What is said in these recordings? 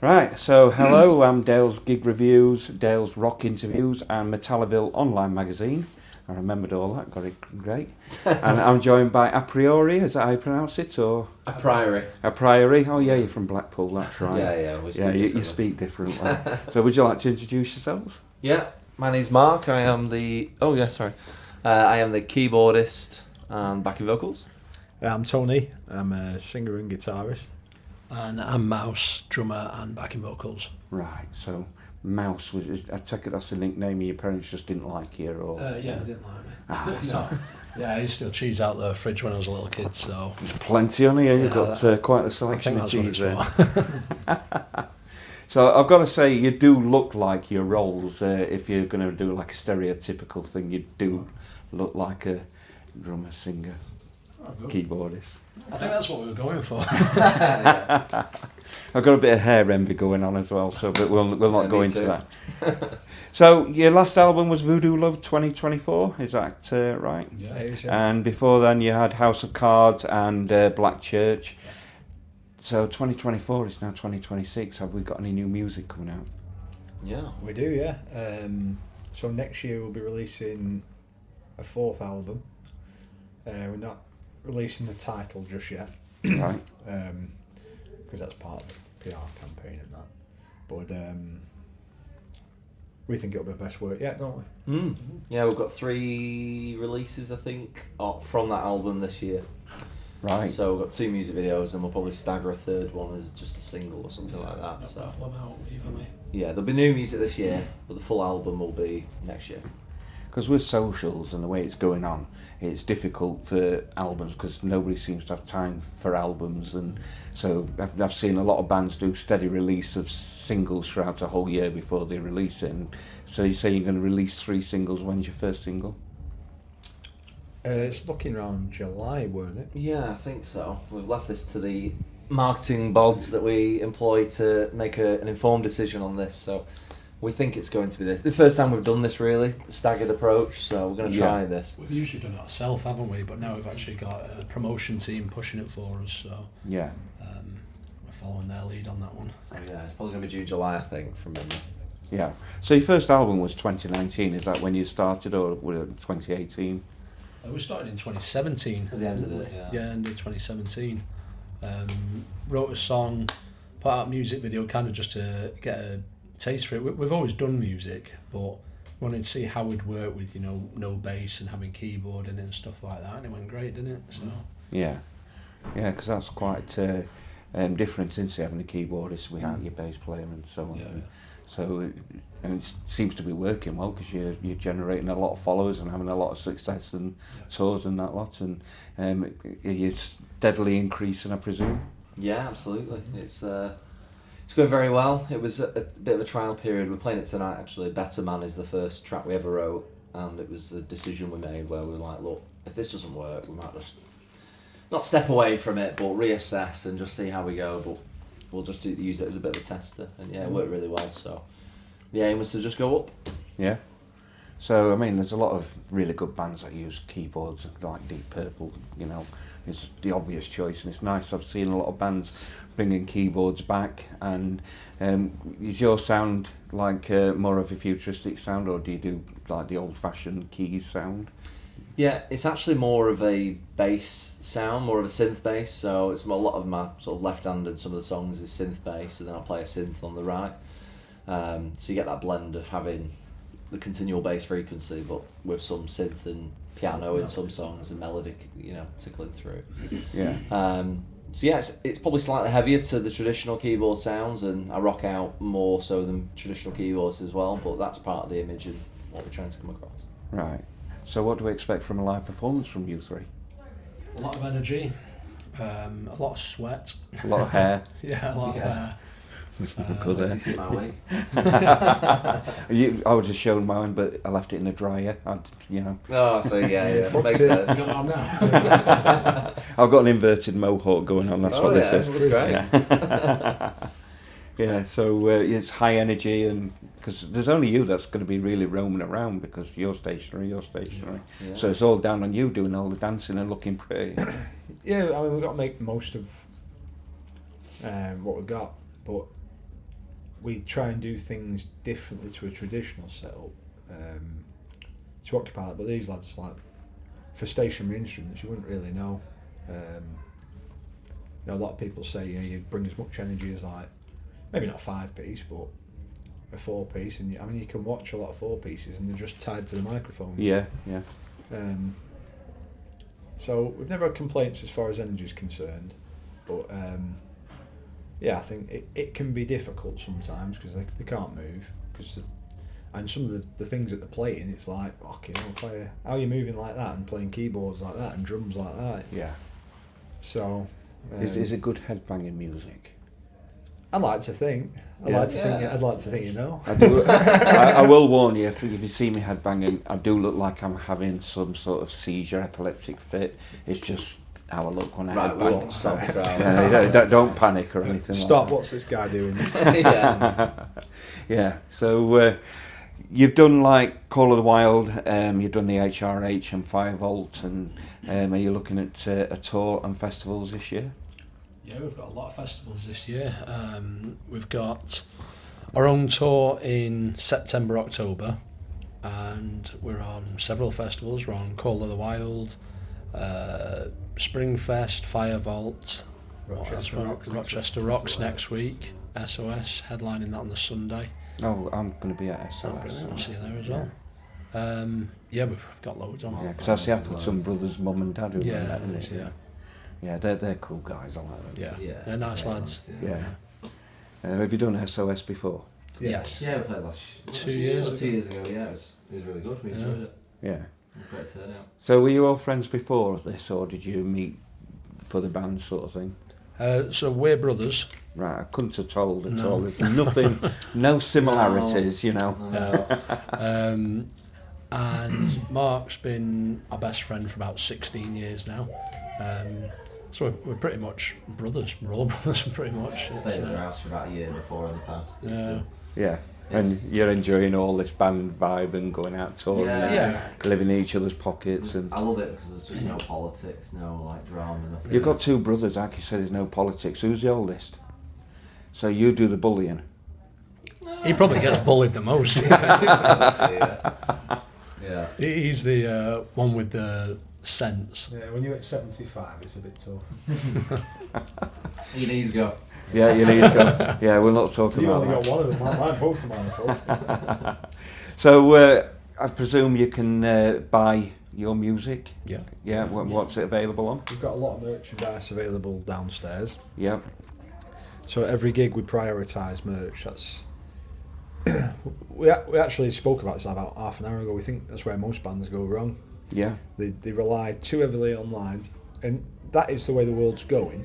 Right, so hello, I'm Dale's Gig Reviews, Dale's Rock Interviews and Metalliville online magazine. I remembered all that, got it great. And I'm joined by Apriori, is that how you pronounce it? Or Apriori. Apriori, oh yeah, you're from Blackpool, that's right. Yeah, you speak differently. So would you like to introduce yourselves? Yeah, my name's Mark, I am the keyboardist and backing vocals. I'm Tony, I'm a singer and guitarist. And I'm Mouse, drummer and backing vocals. Right, so Mouse, I take it that's a nickname your parents just didn't like you, or? Yeah, they didn't like me. So. Yeah, I used to steal cheese out the fridge when I was a little kid, so... There's plenty on here, you've got quite a selection of cheese there. So I've got to say, you do look like your roles. If you're going to do like a stereotypical thing, you do look like a drummer, singer, keyboardist. I think that's what we were going for. I've got a bit of hair envy going on as well, but we'll not go into that. So your last album was Voodoo Love 2024, is that right? Yeah. And before then you had House of Cards and Black Church. Yeah. So 2024 is now 2026. Have we got any new music coming out? Yeah. We do, yeah. So next year we'll be releasing a fourth album. We're not releasing the title just yet. Right. Because that's part of the PR campaign and that. But we think it'll be the best work yet, don't we? Yeah, we've got 3 releases, I think, from that album this year. Right. So we've got 2 music videos and we'll probably stagger a third one as just a single or something like that. So Level them out evenly. yeah, there'll be new music this year, but the full album will be next year. Because with socials and the way it's going on, it's difficult for albums because nobody seems to have time for albums, and so I've seen a lot of bands do steady release of singles throughout a whole year before they release it. And so you say you're going to release 3 singles. When's your first single? It's looking around July, weren't it? Yeah, I think so. We've left this to the marketing bods that we employ to make an informed decision on this, so we think it's going to be this. The first time we've done this really, staggered approach, so we're going to try this. We've usually done it ourselves, haven't we? But now we've actually got a promotion team pushing it for us, so Yeah. We're following their lead on that one. So yeah, it's probably going to be June, July, I think, from memory. Yeah. So your first album was 2019. Is that when you started, or was it 2018? We started in 2017. At the end of it, yeah. End of 2017. Wrote a song, put out a music video kind of just to get a taste for it. We've always done music, but wanted to see how we'd work with, no bass and having keyboard in it and stuff like that, and it went great, didn't it? So Yeah, because that's quite different, isn't it, having a keyboardist without your bass player and so on. Yeah. So and it seems to be working well because you're generating a lot of followers and having a lot of success and tours and that lot, and you're steadily increasing, I presume. Yeah, absolutely. It's going very well. It was a bit of a trial period. We're playing it tonight, actually. Better Man is the first track we ever wrote, and it was a decision we made where we were like, look, if this doesn't work, we might just not step away from it, but reassess and just see how we go. But we'll just use it as a bit of a tester, and yeah, it worked really well. So the aim was to just go up. Yeah. So I mean, there's a lot of really good bands that use keyboards, like Deep Purple. It's the obvious choice, and it's nice. I've seen a lot of bands bringing keyboards back. And is your sound like more of a futuristic sound, or do you do like the old-fashioned keys sound? Yeah, it's actually more of a bass sound, more of a synth bass. So it's a lot of my sort of left-handed. Some of the songs is synth bass, and then I'll play a synth on the right. So you get that blend of having the continual bass frequency, but with some synth and piano in some songs and melodic, tickling through. Yeah. So yeah, it's probably slightly heavier to the traditional keyboard sounds, and I rock out more so than traditional keyboards as well. But that's part of the image and what we're trying to come across. Right. So what do we expect from a live performance from you 3? a lot of energy, a lot of sweat. A lot of hair. Yeah, a lot of hair. Good Does he see my wig? I was just showing mine, but I left it in the dryer. Oh, so yeah, makes sense. You got on now. I've got an inverted mohawk going on. That's what this is. That's great. Yeah. Yeah. So it's high energy, and because there's only you that's going to be really roaming around because you're stationary. Yeah. So it's all down on you doing all the dancing and looking pretty. Yeah, I mean, we've got to make the most of what we've got, but we try and do things differently to a traditional setup to occupy that. But these lads, like, for stationary instruments, you wouldn't really know. A lot of people say you bring as much energy as, like, maybe not a 5-piece, but a 4-piece, and you can watch a lot of 4-pieces and they're just tied to the microphone. Yeah. So we've never had complaints as far as energy is concerned, but I think it can be difficult sometimes because they can't move, and some of the things that they're playing, it's like, how are you moving like that and playing keyboards like that and drums like that? Yeah. So Is it good headbanging music? I'd like to think. I'd like to think you know. I do. I will warn you, if you see me headbanging, I do look like I'm having some sort of seizure, epileptic fit. It's just how I look when I headbang. Stop the crowd. Yeah, don't panic or anything. Stop! Like What's this guy doing? Yeah. So you've done like Call of the Wild. You've done the HRH and 5 Volt, and are you looking at a tour and festivals this year? Yeah, we've got a lot of festivals this year. We've got our own tour in September, October, and we're on several festivals. We're on Call of the Wild, Springfest, Fire Vault, Rochester Rocks next week, SOS, headlining that on the Sunday. Oh, I'm going to be at SOS. I'll see you there as well. We've got loads on. Yeah, because I see Appleton Brothers' mum and dad who run that, isn't it? Yeah. Yeah, they're cool guys. I like them. Yeah, they're nice lads. Yeah. Have you done SOS before? Yes. Yeah, we played 2 years ago. 2 years ago. Yeah, it was really good. We enjoyed it. Yeah. Great turnout. So were you all friends before this, or did you meet for the band sort of thing? So we're brothers. Right, I couldn't have told at all. There's nothing, no similarities, you know. And Mark's been our best friend for about 16 years now. So we're pretty much brothers. We're all brothers, pretty much. Stayed at their house for about a year before in the past. Yeah. And you're enjoying all this band vibe and going out touring and living in each other's pockets. And I love it because there's just no politics, no like drama, nothing. You've got 2 brothers, like you said, there's no politics. Who's the oldest? So you do the bullying. He probably gets bullied the most. Yeah. He's the one with the sense. Yeah, when you're at 75, it's a bit tough. Your knees go. Yeah, you need to go. Yeah, we'll not talk You about only that. got one of them. Mine both of mine are full. So I presume you can buy your music. Yeah. Yeah. What's it available on? We've got a lot of merchandise available downstairs. Yeah. So at every gig we prioritise merch. That's we actually spoke about this about half an hour ago. We think that's where most bands go wrong. Yeah. They rely too heavily online, and that is the way the world's going,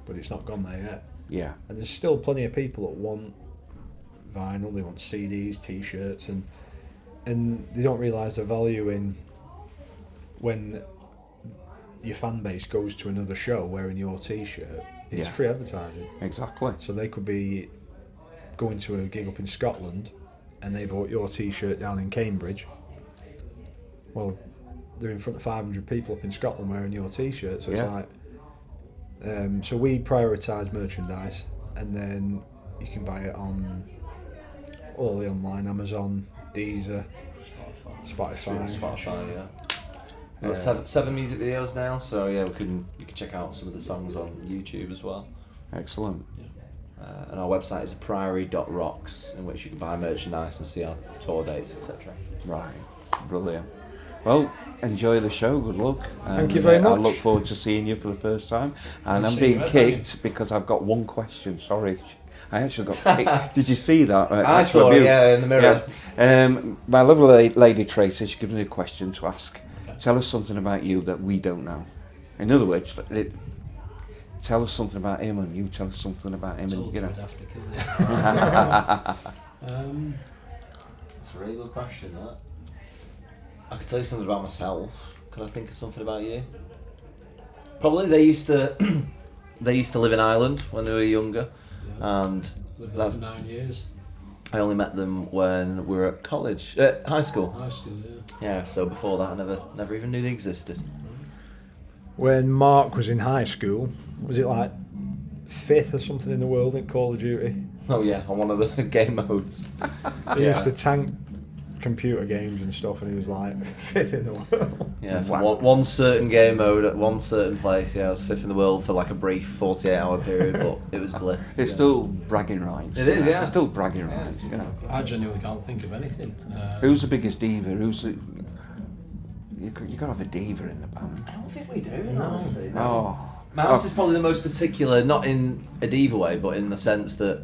but it's not gone there yet. Yeah. And there's still plenty of people that want vinyl, they want CDs, T-shirts, and they don't realise the value in when your fan base goes to another show wearing your T-shirt. It's free advertising. Exactly. So they could be going to a gig up in Scotland and they bought your T-shirt down in Cambridge. Well, they're in front of 500 people up in Scotland wearing your T-shirt, so it's like so we prioritise merchandise, and then you can buy it on all the online, Amazon, Deezer, Spotify. We've got 7 music videos now, so you can check out some of the songs on YouTube as well. Excellent. And our website is apriori.rocks, in which you can buy merchandise and see our tour dates, etc. Right. Brilliant. Well, enjoy the show. Good luck. Thank you very much. I look forward to seeing you for the first time. And I'm being kicked because I've got one question. Sorry. I actually got kicked. Did you see that? I saw it, in the mirror. Yeah. My lovely lady Tracy, she gives me a question to ask. Okay. Tell us something about you that we don't know. In other words, tell us something about him, and you tell us something about him, and you know. That's a really good question, that. I could tell you something about myself. Could I think of something about you? Probably they used to live in Ireland when they were younger, and lived there for 9 years. I only met them when we were at college, high school. High school, Yeah, so before that I never even knew they existed. When Mark was in high school, was it like 5th or something in the world in Call of Duty? Oh yeah, on one of the game modes. He used to tank computer games and stuff, and he was like fifth in the world. Yeah, for Wow. one certain game mode at one certain place. Yeah, I was fifth in the world for like a brief 48-hour period, but it was bliss. It's still bragging rights. It is, yeah. It's still bragging rights. it's You know. I genuinely can't think of anything. Who's the biggest diva? You got to have a diva in the band. I don't think we do, honestly. Oh. Mouse is probably the most particular, not in a diva way, but in the sense that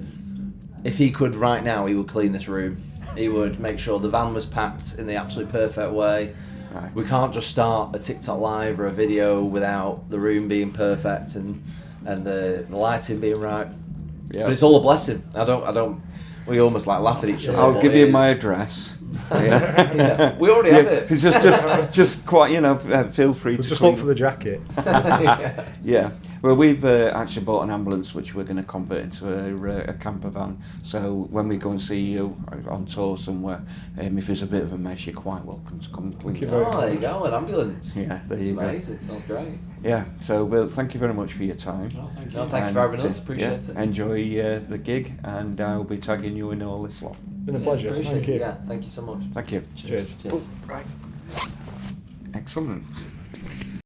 if he could right now, he would clean this room. He would make sure the van was packed in the absolute perfect way. Right. We can't just start a TikTok live or a video without the room being perfect and the lighting being right. Yeah. But it's all a blessing. I don't. We almost like laugh at each other. I'll but give it you is- my address. Yeah. Yeah, we already have it. Just quite, feel free But to just clean- look for the jacket. Yeah, well, we've actually bought an ambulance which we're going to convert into a camper van. So when we go and see you on tour somewhere, if there's a bit of a mess, you're quite welcome to come and clean Thank you it. very Oh, there you go, an ambulance. Yeah, there It's you go. amazing. Sounds great. Yeah, so well, thank you very much for your time. Oh, thank you. No, thank you for having us. Appreciate it. Enjoy the gig, and I'll be tagging you in all this lot. Been a pleasure. Appreciate Thank it. you. Yeah, thank you so much. Thank you. Cheers. Cheers. Right. Excellent.